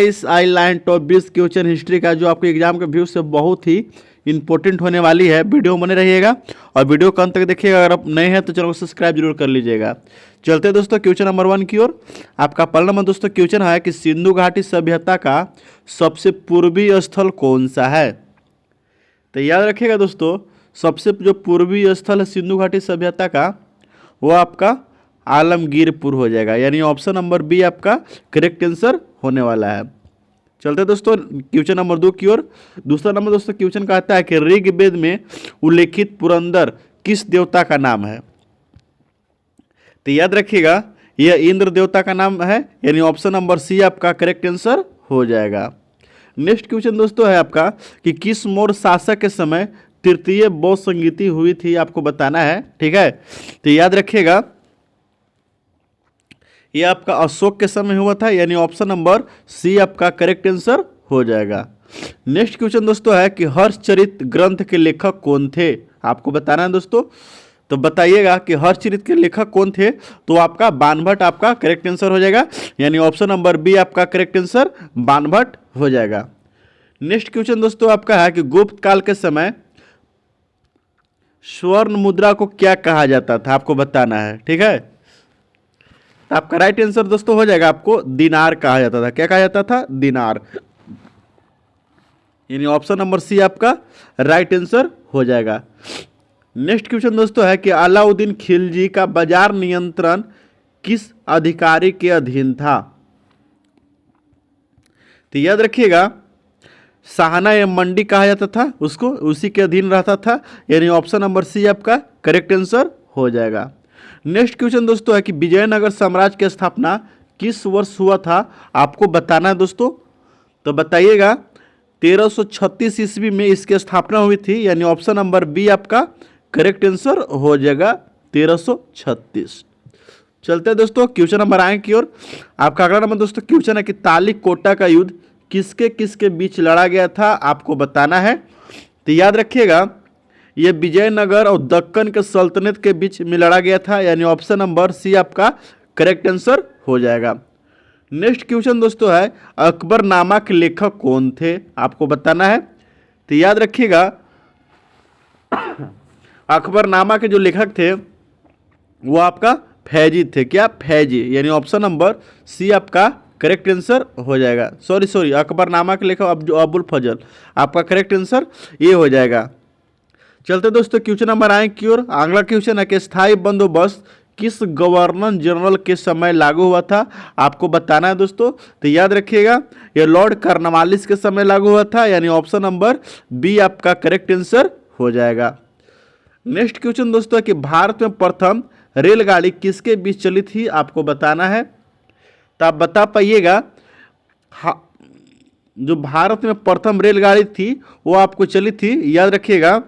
Guys I line top 20 question history का जो आपके एग्जाम के व्यू से बहुत ही इंपॉर्टेंट होने वाली है। वीडियो बने रहिएगा और वीडियो को अंत तक देखिएगा। अगर आप नए हैं तो चैनल को सब्सक्राइब जरूर कर लीजिएगा। चलते हैं दोस्तों क्वेश्चन नंबर 1 की ओर। आपका पहला नंबर दोस्तों क्वेश्चन है कि सिंधु घाटी सभ्यता का सबसे पूर्वी स्थल कौन सा है। तो याद रखिएगा दोस्तों, सबसे जो पूर्वी स्थल है सिंधु घाटी सभ्यता का वो आपका आलमगीरपुर हो जाएगा, यानी ऑप्शन नंबर बी आपका करेक्ट आंसर होने वाला है। चलते दोस्तों क्वेश्चन नंबर 2 की ओर। दूसरा नंबर दोस्तों क्वेश्चन कहता है कि ऋग्वेद में उल्लेखित पुरंदर किस देवता का नाम है। तो याद रखिएगा यह इंद्र देवता का नाम है, यानी ऑप्शन नंबर सी आपका करेक्ट आंसर हो जाएगा। नेक्स्ट क्वेश्चन दोस्तों है आपका कि किस मौर्य शासक के समय तृतीय बौद्ध संगीति हुई थी, आपको बताना है। ठीक है, तो याद रखिएगा ये आपका अशोक के समय हुआ था, यानी ऑप्शन नंबर सी आपका करेक्ट आंसर हो जाएगा। नेक्स्ट क्वेश्चन दोस्तों है कि हर्षचरित ग्रंथ के लेखक कौन थे, आपको बताना है दोस्तों। तो बताइएगा कि हर्षचरित के लेखक कौन थे। तो आपका बाणभट्ट आपका करेक्ट आंसर हो जाएगा, यानी ऑप्शन नंबर बी आपका करेक्ट आंसर बाणभट्ट हो जाएगा। नेक्स्ट क्वेश्चन दोस्तों आपका है कि गुप्त काल के समय स्वर्ण मुद्रा को क्या कहा जाता था, आपको बताना है। ठीक है, तो आपका राइट आंसर दोस्तों हो जाएगा, आपको दिनार कहा जाता था। क्या कहा जाता था, दिनार, यानी ऑप्शन नंबर सी आपका राइट आंसर हो जाएगा। नेक्स्ट क्वेश्चन दोस्तों है कि अलाउद्दीन खिलजी का बाजार नियंत्रण किस अधिकारी के अधीन था। तो याद रखिएगा साहना या मंडी कहा जाता था उसको, उसी के अधीन रहता था, यानी ऑप्शन नंबर सी आपका करेक्ट आंसर हो जाएगा। नेक्स्ट क्वेश्चन दोस्तों है कि विजयनगर साम्राज्य की स्थापना किस वर्ष हुआ था, आपको बताना है दोस्तों। तो बताइएगा 1336 ईस्वी में इसकी स्थापना हुई थी, यानी ऑप्शन नंबर बी आपका करेक्ट आंसर हो जाएगा 1336। चलते हैं दोस्तों क्वेश्चन नंबर आए की ओर। आपका अगला नंबर दोस्तों क्वेश्चन है कि तालिकोटा का युद्ध किसके किसके बीच लड़ा गया था, आपको बताना है। तो याद रखिएगा यह विजयनगर और दक्कन के सल्तनत के बीच में लड़ा गया था, यानी ऑप्शन नंबर सी आपका करेक्ट आंसर हो जाएगा। नेक्स्ट क्वेश्चन दोस्तों है अकबरनामा के लेखक कौन थे, आपको बताना है। तो याद रखिएगा अकबरनामा के जो लेखक थे वो आपका फैजी थे। क्या, फैजी, यानी ऑप्शन नंबर सी आपका करेक्ट आंसर हो जाएगा। सॉरी अकबरनामा के लेखक अबुल फजल, आपका करेक्ट आंसर ये हो जाएगा। चलते दोस्तों क्वेश्चन नंबर आए की ओर। अगला क्वेश्चन है कि स्थायी बंदोबस्त किस गवर्नर जनरल के समय लागू हुआ था, आपको बताना है दोस्तों। तो याद रखिएगा यह लॉर्ड कॉर्नवालिस के समय लागू हुआ था, यानी ऑप्शन नंबर बी आपका करेक्ट आंसर हो जाएगा। नेक्स्ट क्वेश्चन दोस्तों है कि भारत में प्रथम रेलगाड़ी किसके बीच चली थी, आपको बताना है। तो आप बता पाइएगा जो भारत में प्रथम रेलगाड़ी थी वो आपको चली थी, याद रखिएगा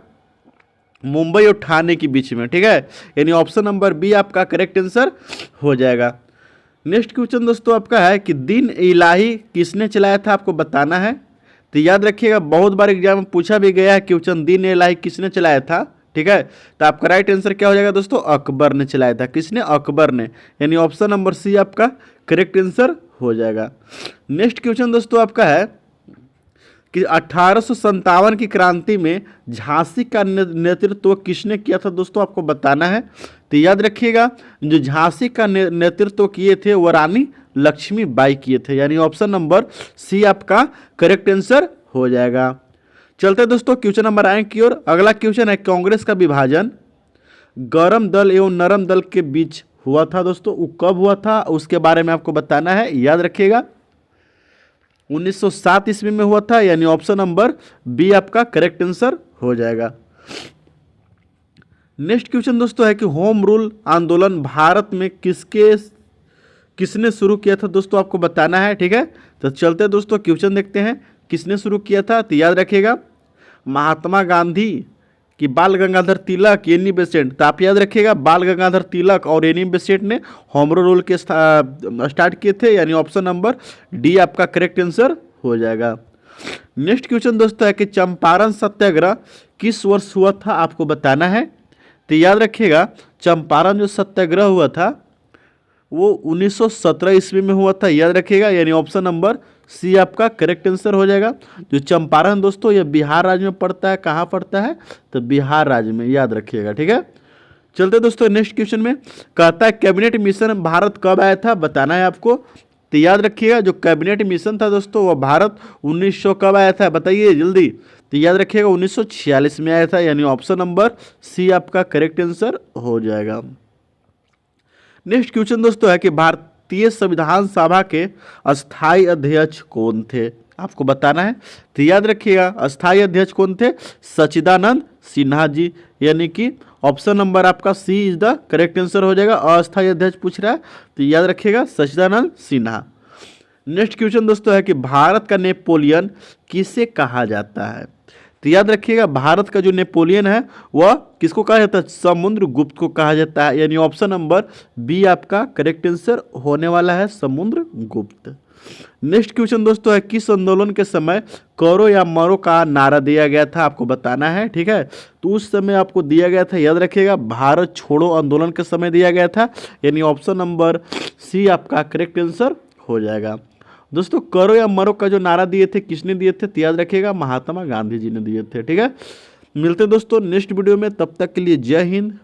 मुंबई और ठाणे के बीच में। ठीक है, यानी ऑप्शन नंबर बी आपका करेक्ट आंसर हो जाएगा। नेक्स्ट क्वेश्चन दोस्तों आपका है कि दिन इलाही किसने चलाया था, आपको बताना है। तो याद रखिएगा बहुत बार एग्जाम में पूछा भी गया है क्वेश्चन दिन इलाही किसने चलाया था। ठीक है, तो आपका राइट आंसर क्या हो जाएगा दोस्तों, अकबर ने चलाया था। किसने, अकबर ने, यानी ऑप्शन नंबर सी आपका करेक्ट आंसर हो जाएगा। नेक्स्ट क्वेश्चन दोस्तों आपका है कि 1857 की क्रांति में झांसी का नेतृत्व किसने किया था, दोस्तों आपको बताना है। तो याद रखिएगा जो झांसी का नेतृत्व किए थे वो रानी लक्ष्मीबाई किए थे, यानी ऑप्शन नंबर सी आपका करेक्ट आंसर हो जाएगा। चलते दोस्तों क्वेश्चन नंबर आए की ओर। अगला क्वेश्चन है कांग्रेस का विभाजन गरम दल एवं नरम दल के बीच हुआ था दोस्तों, वो कब हुआ था उसके बारे में आपको बताना है। याद रखिएगा 1907 ईस्वी में हुआ था, यानी ऑप्शन नंबर बी आपका करेक्ट आंसर हो जाएगा। नेक्स्ट क्वेश्चन दोस्तों है कि होम रूल आंदोलन भारत में किसने शुरू किया था, दोस्तों आपको बताना है। ठीक है, तो चलते दोस्तों क्वेश्चन देखते हैं किसने शुरू किया था। तो याद रखिएगा महात्मा गांधी कि बाल गंगाधर तिलक, एनी बेसेंट। तो आप याद रखिएगा बाल गंगाधर तिलक और एनी बेसेंट ने होम रूल के स्टार्ट किए थे, यानी ऑप्शन नंबर डी आपका करेक्ट आंसर हो जाएगा। नेक्स्ट क्वेश्चन दोस्तों है कि चंपारण सत्याग्रह किस वर्ष हुआ था, आपको बताना है। तो याद रखिएगा चंपारण जो सत्याग्रह हुआ था वो 1917 ईस्वी में हुआ था, याद रखिएगा, यानी ऑप्शन नंबर सी आपका करेक्ट आंसर हो जाएगा। जो चंपारण दोस्तों ये बिहार राज्य में पड़ता है, कहाँ पड़ता है, तो बिहार राज्य में, याद रखिएगा, ठीक है। चलते दोस्तों नेक्स्ट क्वेश्चन में, कहता है कैबिनेट मिशन भारत कब आया था, बताना है आपको। तो याद रखिएगा जो कैबिनेट मिशन था दोस्तों वो भारत 1900 कब आया था, बताइए जल्दी। तो याद रखिएगा 1946 में आया था, यानी ऑप्शन नंबर सी आपका करेक्ट आंसर हो जाएगा। नेक्स्ट क्वेश्चन दोस्तों है कि भारतीय संविधान सभा के अस्थाई अध्यक्ष कौन थे, आपको बताना है। तो याद रखिएगा अस्थाई अध्यक्ष कौन थे, सच्चिदानंद सिन्हा जी, यानी कि ऑप्शन नंबर आपका सी इज द करेक्ट आंसर हो जाएगा। अस्थाई अध्यक्ष पूछ रहा है तो याद रखिएगा सच्चिदानंद सिन्हा। नेक्स्ट क्वेश्चन दोस्तों है कि भारत का नेपोलियन किसे कहा जाता है। तो याद रखिएगा भारत का जो नेपोलियन है वह किसको कहा जाता है, समुद्रगुप्त को कहा जाता है, यानी ऑप्शन नंबर बी आपका करेक्ट आंसर होने वाला है, समुद्रगुप्त। नेक्स्ट क्वेश्चन दोस्तों है किस आंदोलन के समय करो या मरो का नारा दिया गया था, आपको बताना है, ठीक है। तो उस समय आपको दिया गया था, याद रखिएगा भारत छोड़ो आंदोलन के समय दिया गया था, यानी ऑप्शन नंबर सी आपका करेक्ट आंसर हो जाएगा। दोस्तों करो या मरो का जो नारा दिए थे किसने दिए थे, तो याद रखिएगा महात्मा गांधी जी ने दिए थे, ठीक है। मिलते हैं दोस्तों नेक्स्ट वीडियो में, तब तक के लिए जय हिंद,